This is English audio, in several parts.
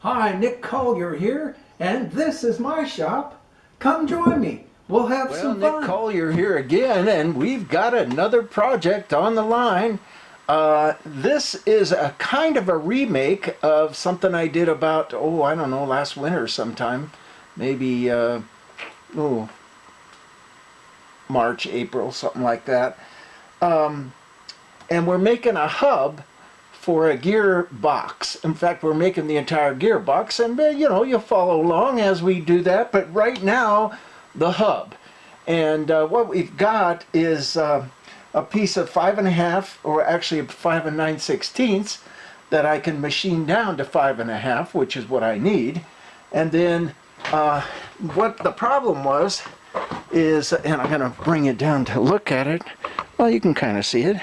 Hi, Nick Collier here, and this is my shop. Come join me. We'll have some fun. Nick Collier here again, and we've got another project on the line. This is a kind of a remake of something I did about, I don't know, last winter sometime. Maybe, March, April, something like that. And we're making a hub for a gear box. In fact, we're making the entire gearbox, and you'll follow along as we do that. But right now, the hub. And what we've got is a piece of 5.5, or actually 5 9/16 that I can machine down to 5.5, which is what I need. And then what the problem was is, and I'm going to bring it down to look at it. Well, you can kind of see it.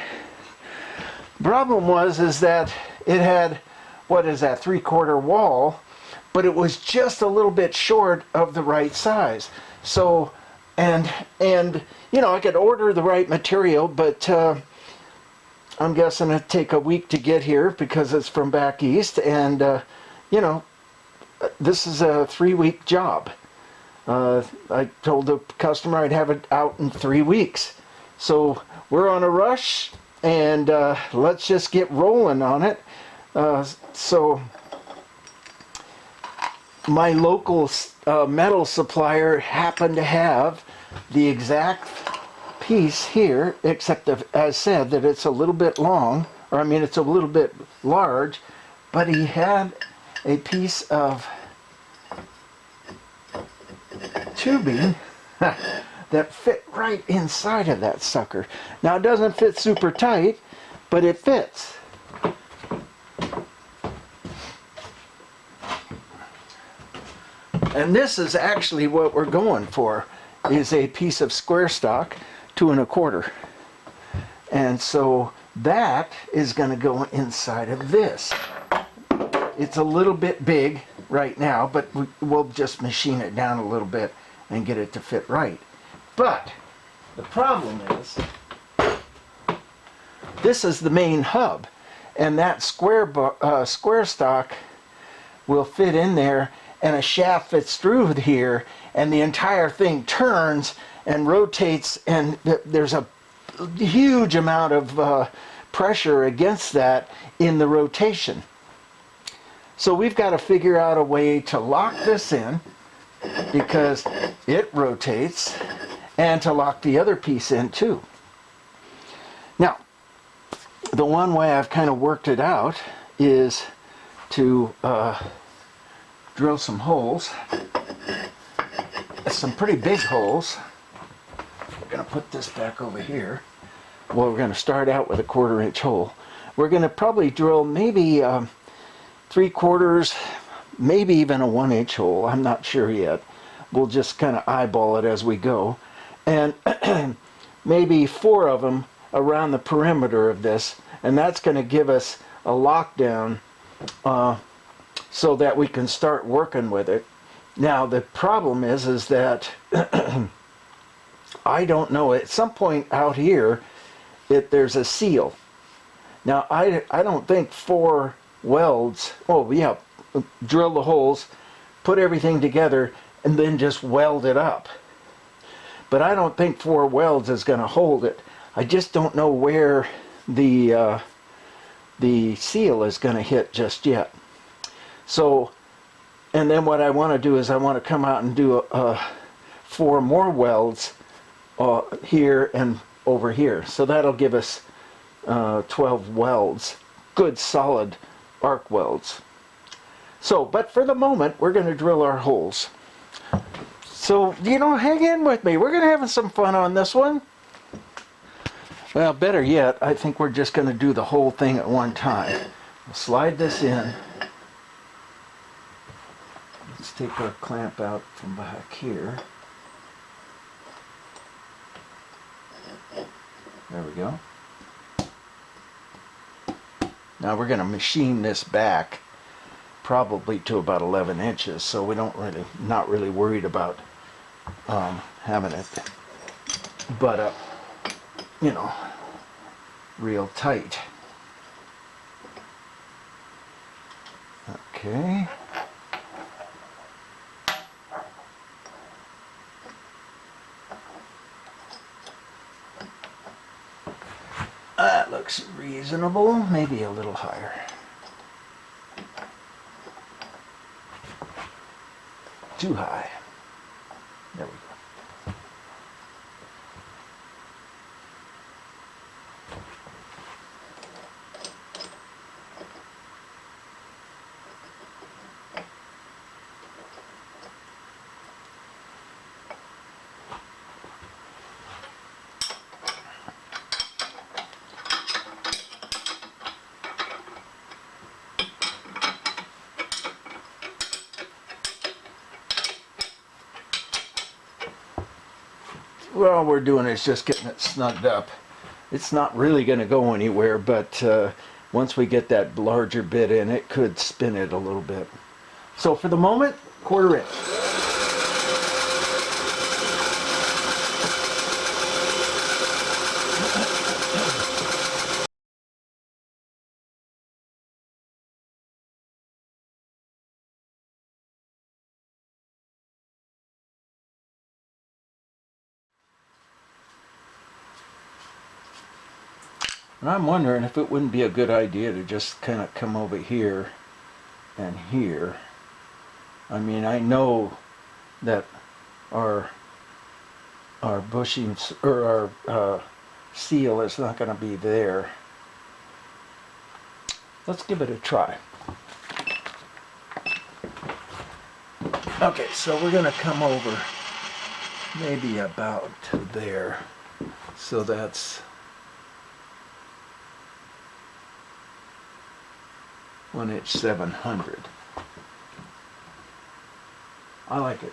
Problem is that it had, what is that, 3/4 wall, but it was just a little bit short of the right size. So, and I could order the right material, but I'm guessing it'd take a week to get here because it's from back east, and this is a 3-week job. I told the customer I'd have it out in 3 weeks. So we're on a rush, and let's just get rolling on it. So my local metal supplier happened to have the exact piece here, except as said that it's a little bit long, or I mean it's a little bit large, but he had a piece of tubing that fit right inside of that sucker. Now it doesn't fit super tight, but it fits. And this is actually what we're going for, is a piece of square stock, 2 1/4. And so that is going to go inside of this. It's a little bit big right now, but we'll just machine it down a little bit and get it to fit right. But the problem is, this is the main hub, and that square stock will fit in there, and a shaft fits through here, and the entire thing turns and rotates, and there's a huge amount of pressure against that in the rotation. So we've got to figure out a way to lock this in, because it rotates, and to lock the other piece in too. Now, the one way I've kind of worked it out is to drill some holes, some pretty big holes. We're going to put this back over here. Well, we're going to start out with a 1/4 inch hole. We're going to probably drill maybe 3/4, maybe even a 1 inch hole. I'm not sure yet. We'll just kind of eyeball it as we go. And maybe 4 of them around the perimeter of this. And that's going to give us a lockdown so that we can start working with it. Now, the problem is that I don't know. At some point out here, there's a seal. Now, I don't think 4 welds, drill the holes, put everything together, and then just weld it up. But I don't think 4 welds is going to hold it. I just don't know where the seal is going to hit just yet. So, and then what I want to do is I want to come out and do 4 more welds here and over here. So that'll give us 12 welds, good solid arc welds. So, but for the moment, we're going to drill our holes. So, hang in with me. We're going to have some fun on this one. Well, better yet, I think we're just going to do the whole thing at one time. We'll slide this in. Let's take our clamp out from back here. There we go. Now we're going to machine this back probably to about 11 inches, so we not really worried about having it butt up, real tight. Okay. looks reasonable, maybe a little higher. Too high. There we go. Well, all we're doing is just getting it snugged up. It's not really going to go anywhere, but once we get that larger bit in, it could spin it a little bit. So for the moment, 1/4 inch. And I'm wondering if it wouldn't be a good idea to just kind of come over here and here. I mean, I know that our bushings or our seal is not going to be there. Let's give it a try. Okay, so we're going to come over maybe about to there. So that's 1 inch 700. I like it.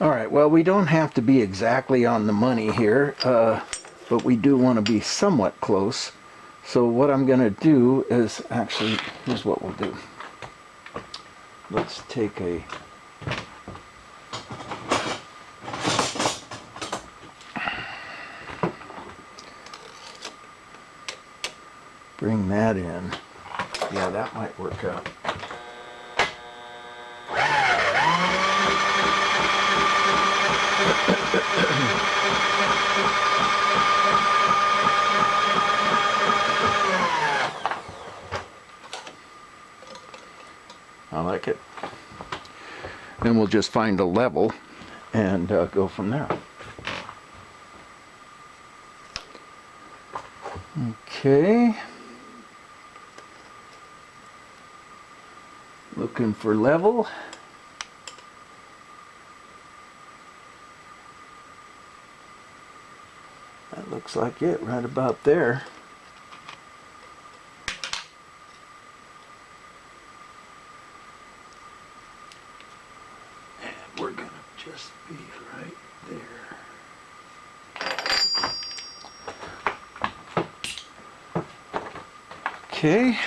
All right, well, we don't have to be exactly on the money here, but we do want to be somewhat close. So what I'm going to do is, actually, here's what we'll do. Let's take a bring that in. Yeah, that might work out. I like it. Then we'll just find a level and go from there. Okay. Looking for level. That looks like it right about there. And we're gonna just be right there. Okay.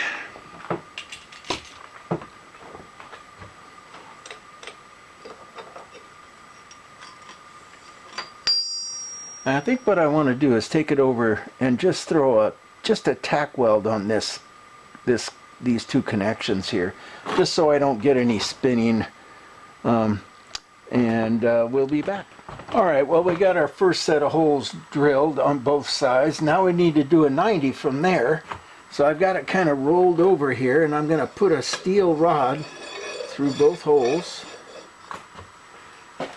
And I think what I want to do is take it over and just throw just a tack weld on these two connections here, just so I don't get any spinning. And we'll be back. All right, well, we got our first set of holes drilled on both sides. Now we need to do a 90 from there. So I've got it kind of rolled over here, and I'm going to put a steel rod through both holes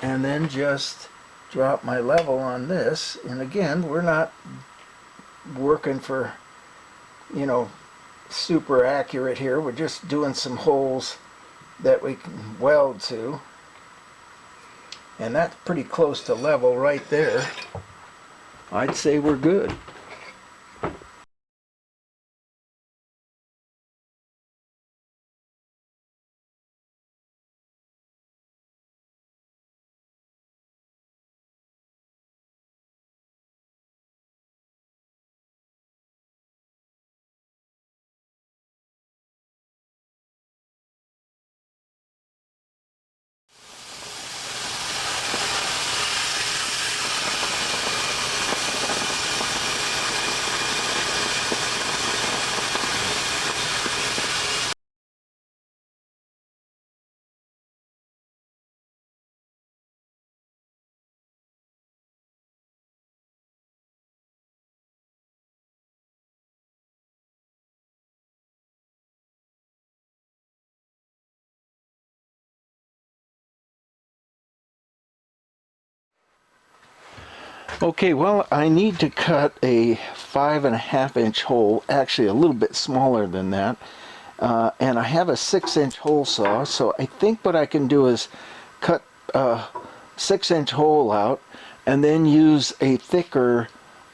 and then just drop my level on this. And again, we're not working for, you know, super accurate here. We're just doing some holes that we can weld to. And that's pretty close to level right there. I'd say we're good. Okay, well, I need to cut a 5.5-inch hole, actually a little bit smaller than that. And I have a 6-inch hole saw, so I think what I can do is cut a 6-inch hole out and then use a thicker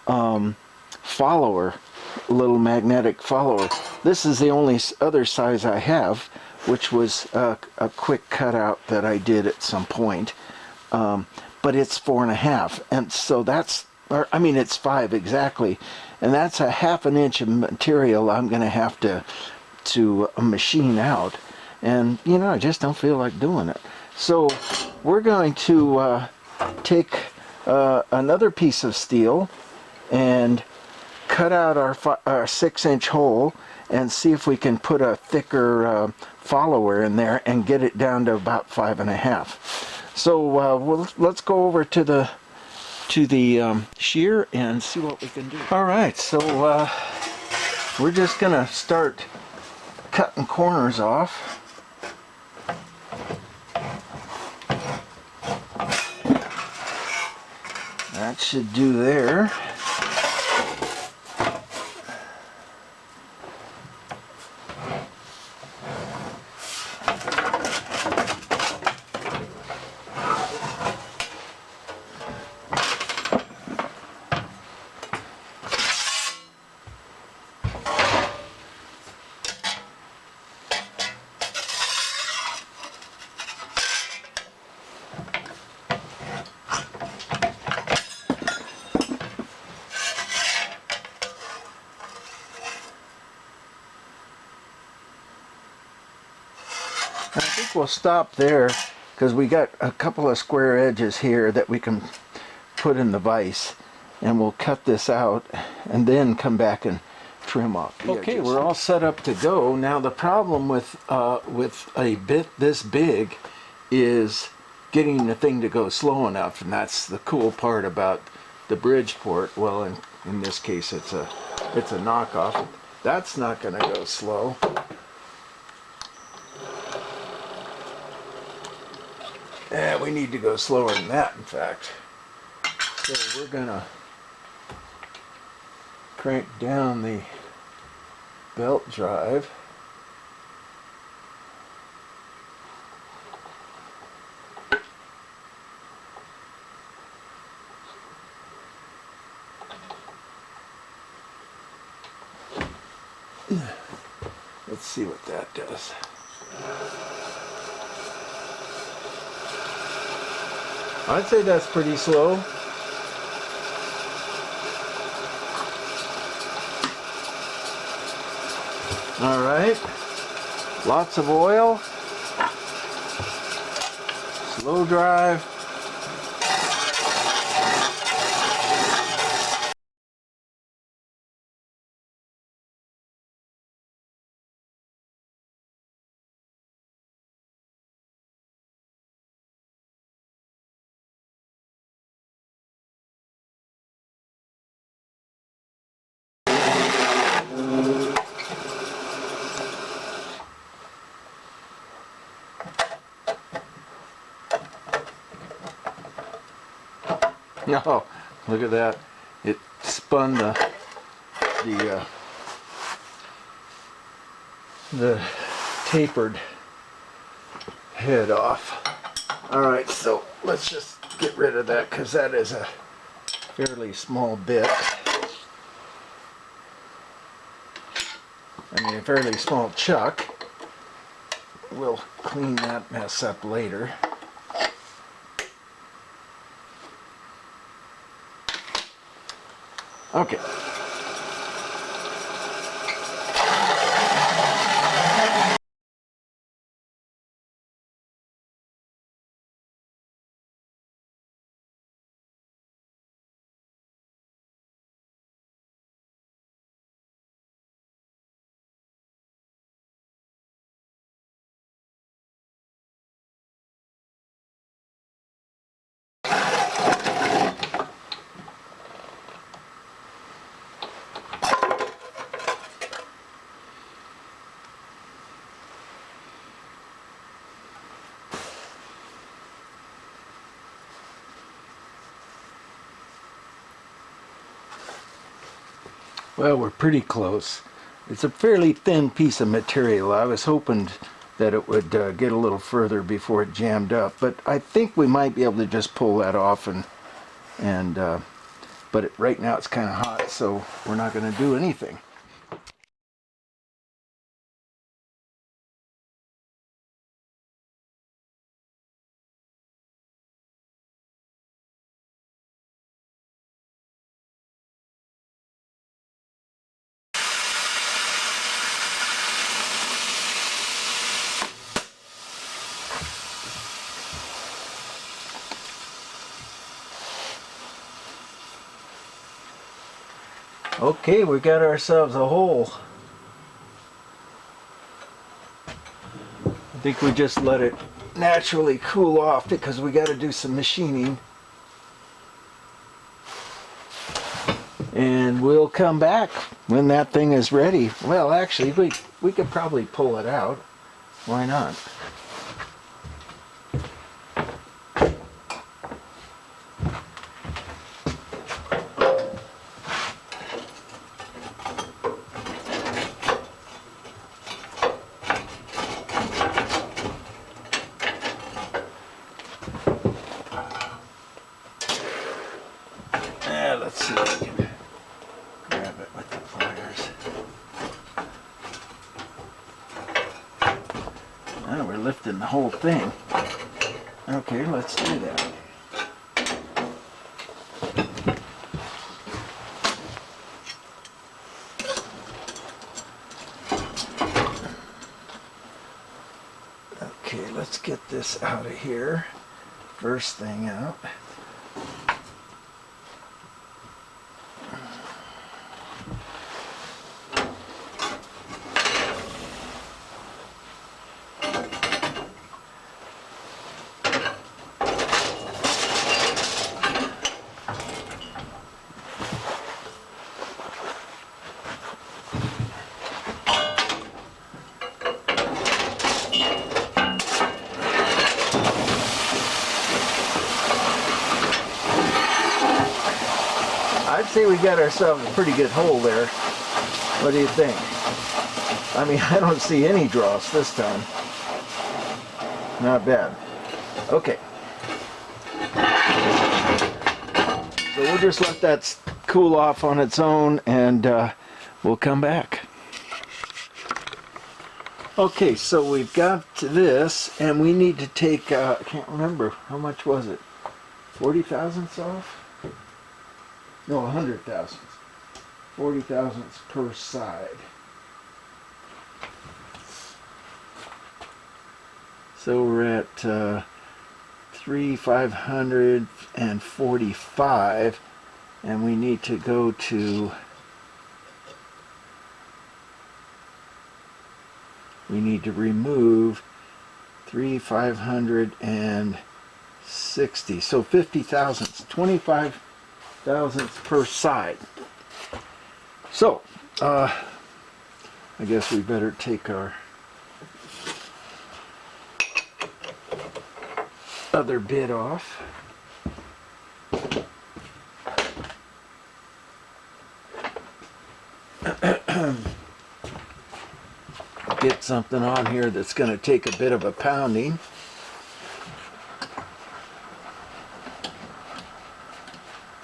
follower, little magnetic follower. This is the only other size I have, which was a quick cutout that I did at some point. But it's 4.5, and so that's, or I mean it's 5 exactly, and that's a 1/2 inch of material I'm going to have to machine out, and you know, I just don't feel like doing it. So we're going to take another piece of steel and cut out our 6-inch hole and see if we can put a thicker follower in there and get it down to about 5.5. So let's go over to the shear and see what we can do. All right, so we're just gonna start cutting corners off. That should do there. I think we'll stop there because we got a couple of square edges here that we can put in the vise, and we'll cut this out and then come back and trim off the edges. We're all set up to go. Now the problem with a bit this big is getting the thing to go slow enough, and that's the cool part about the Bridgeport. Well, in this case it's a knockoff. That's not going to go slow. Yeah, we need to go slower than that, in fact. So we're gonna crank down the belt drive. Let's see what that does. I'd say that's pretty slow. All right, lots of oil, slow drive. No, look at that. It spun the tapered head off. All right, so let's just get rid of that because that is a fairly small bit. I mean, a fairly small chuck. We'll clean that mess up later. Okay. Well, we're pretty close. It's a fairly thin piece of material. I was hoping that it would get a little further before it jammed up, but I think we might be able to just pull that off but right now it's kind of hot, so we're not going to do anything. Okay, we got ourselves a hole. I think we just let it naturally cool off because we got to do some machining. And we'll come back when that thing is ready. Well, actually, we could probably pull it out. Why not? Let's see if we can grab it with the pliers. Now we're lifting the whole thing. Okay, let's do that. Okay, let's get this out of here. First thing out. I'd say we got ourselves a pretty good hole there. What do you think? I mean, I don't see any dross this time. Not bad. Okay. So we'll just let that cool off on its own and we'll come back. Okay, so we've got this and we need to take, I can't remember, how much was it? 40 thousandths off? No, 100 thousandths. 40 thousandths per side. So we're at 3,545, and we need to go to, we need to remove 3,560. So 50 thousandths, 25 thousandths per side. So, I guess we better take our other bit off. Get something on here that's going to take a bit of a pounding.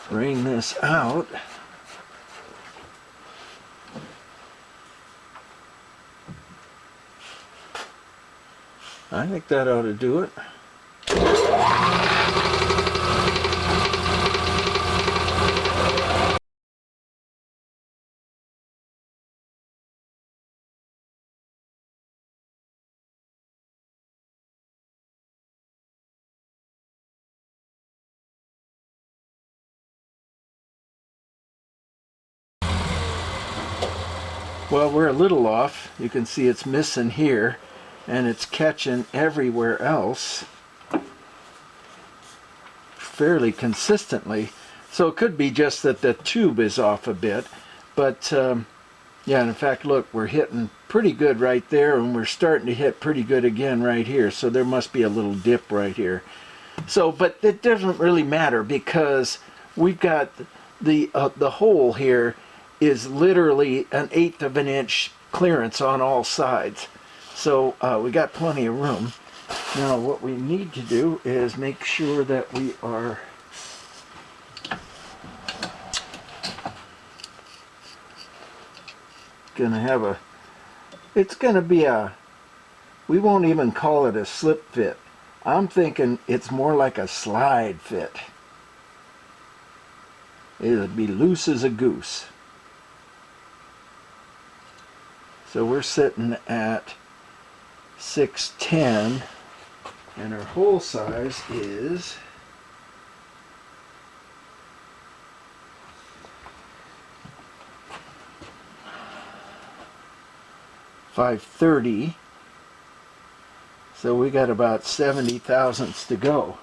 Bring this out. I think that ought to do it. Well, we're a little off. You can see it's missing here, and it's catching everywhere else fairly consistently. So it could be just that the tube is off a bit, but yeah, and in fact, look, we're hitting pretty good right there, and we're starting to hit pretty good again right here. So there must be a little dip right here. So, but it doesn't really matter because we've got the hole here is literally 1/8 of an inch clearance on all sides. So we got plenty of room. Now what we need to do is make sure that we are gonna have a, it's gonna be a, we won't even call it a slip fit. I'm thinking it's more like a slide fit. It'll be loose as a goose. So we're sitting at 6'10", and our hole size is 530. So we got about 70 thousandths to go.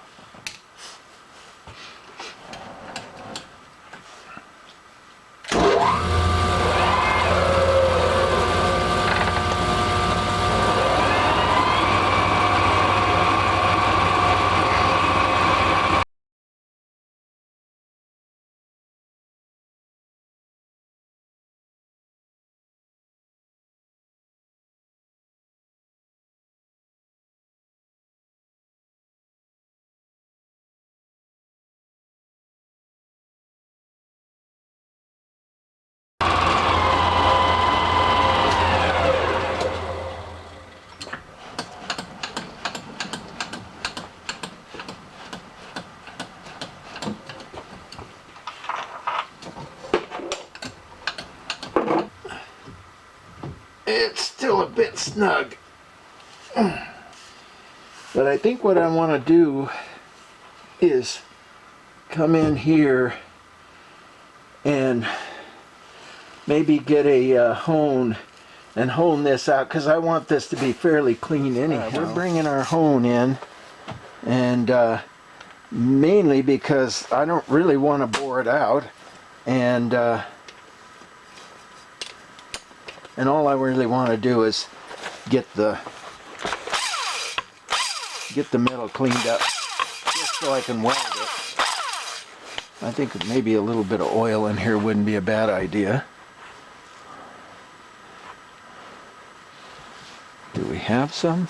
It's still a bit snug. But I think what I want to do is come in here and maybe get a hone and hone this out, because I want this to be fairly clean anyhow. We're bringing our hone in, and mainly because I don't really want to bore it out, and all I really want to do is get the metal cleaned up, just so I can weld it. I think maybe a little bit of oil in here wouldn't be a bad idea. Do we have some?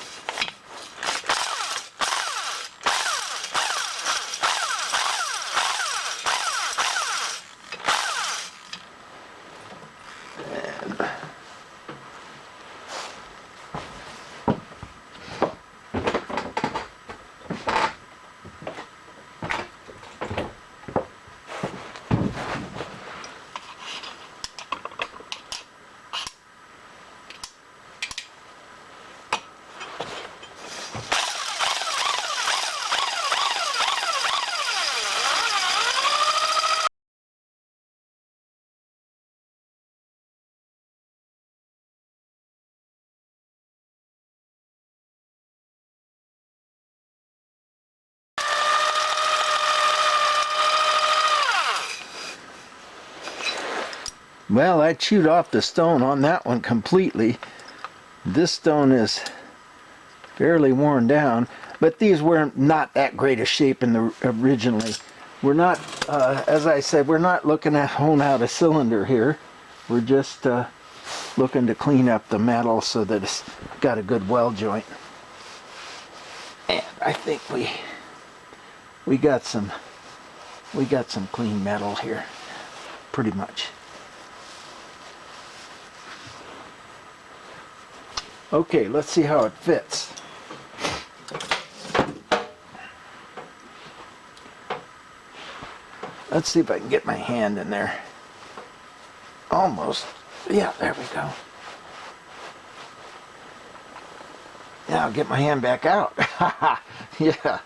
Well, I chewed off the stone on that one completely. This stone is fairly worn down, but these were not that great a shape in the originally. We're not, as I said, we're not looking to hone out a cylinder here. We're just looking to clean up the metal so that it's got a good weld joint. And I think we got some clean metal here, pretty much. Okay, let's see how it fits. Let's see if I can get my hand in there. Almost. Yeah, there we go. Now I'll get my hand back out. Yeah.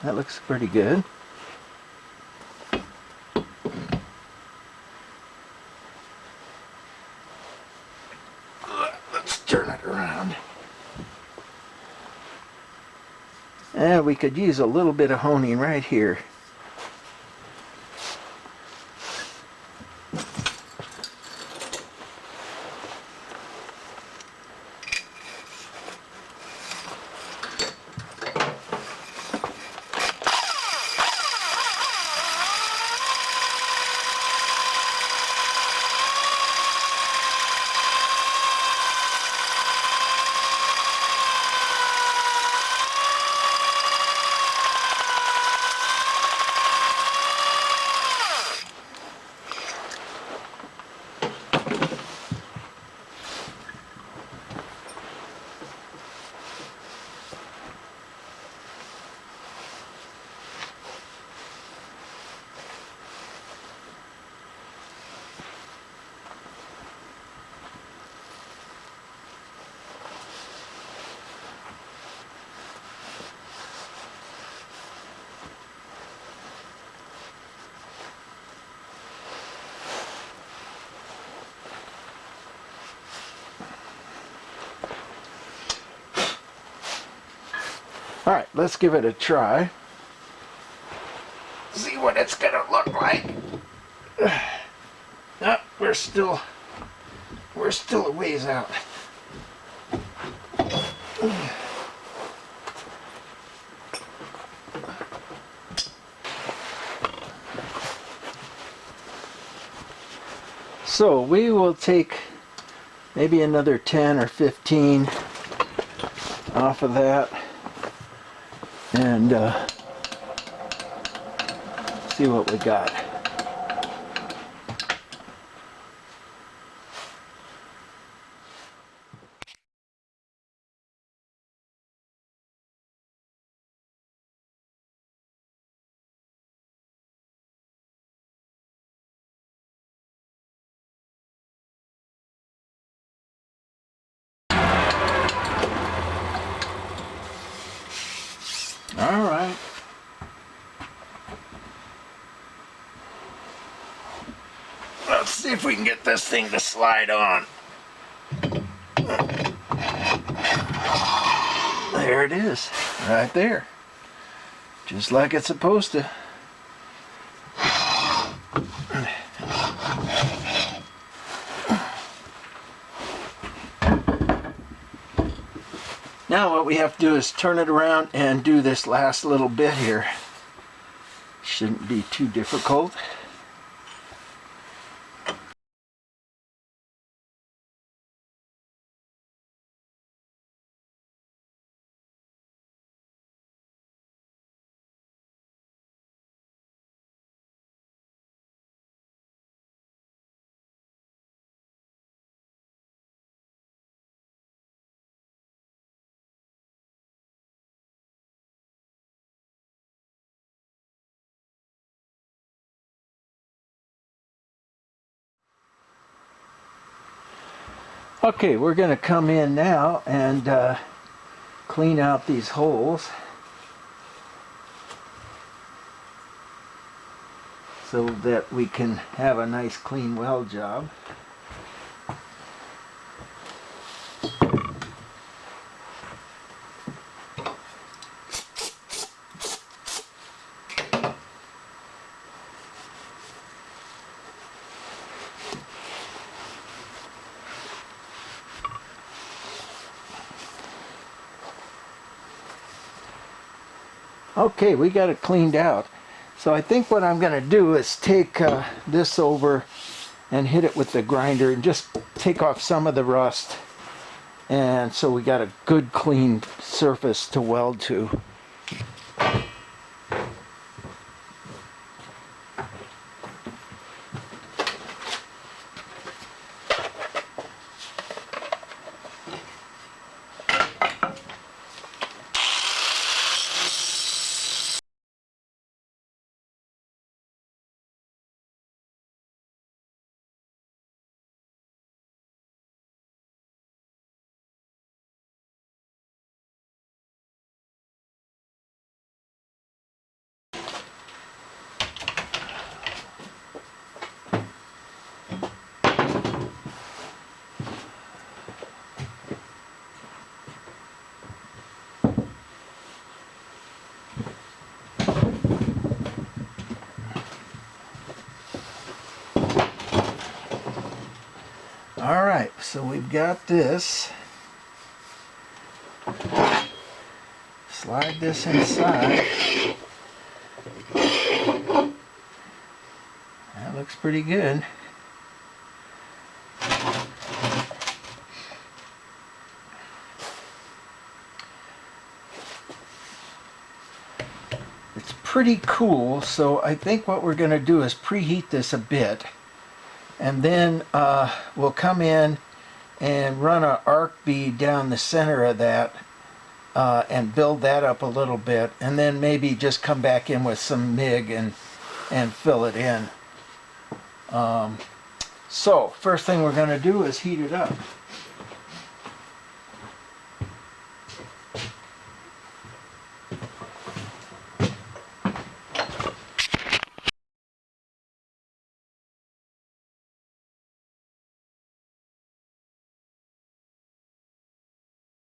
That looks pretty good. Let's turn it around. And we could use a little bit of honing right here. All right, let's give it a try. See what it's gonna look like. Ah, we're still a ways out. So we will take maybe another 10 or 15 off of that and see what we got. All right. Let's see if we can get this thing to slide on. There it is, right there. Just like it's supposed to. Now what we have to do is turn it around and do this last little bit here. Shouldn't be too difficult. Okay, we're going to come in now and clean out these holes so that we can have a nice clean weld job. Okay, we got it cleaned out. So I think what I'm going to do is take this over and hit it with the grinder and just take off some of the rust. And so we got a good clean surface to weld to. All right, so we've got this. Slide this inside. That looks pretty good. It's pretty cool, so I think what we're going to do is preheat this a bit. And then we'll come in and run an arc bead down the center of that and build that up a little bit, and then maybe just come back in with some MIG and fill it in. So first thing we're going to do is heat it up.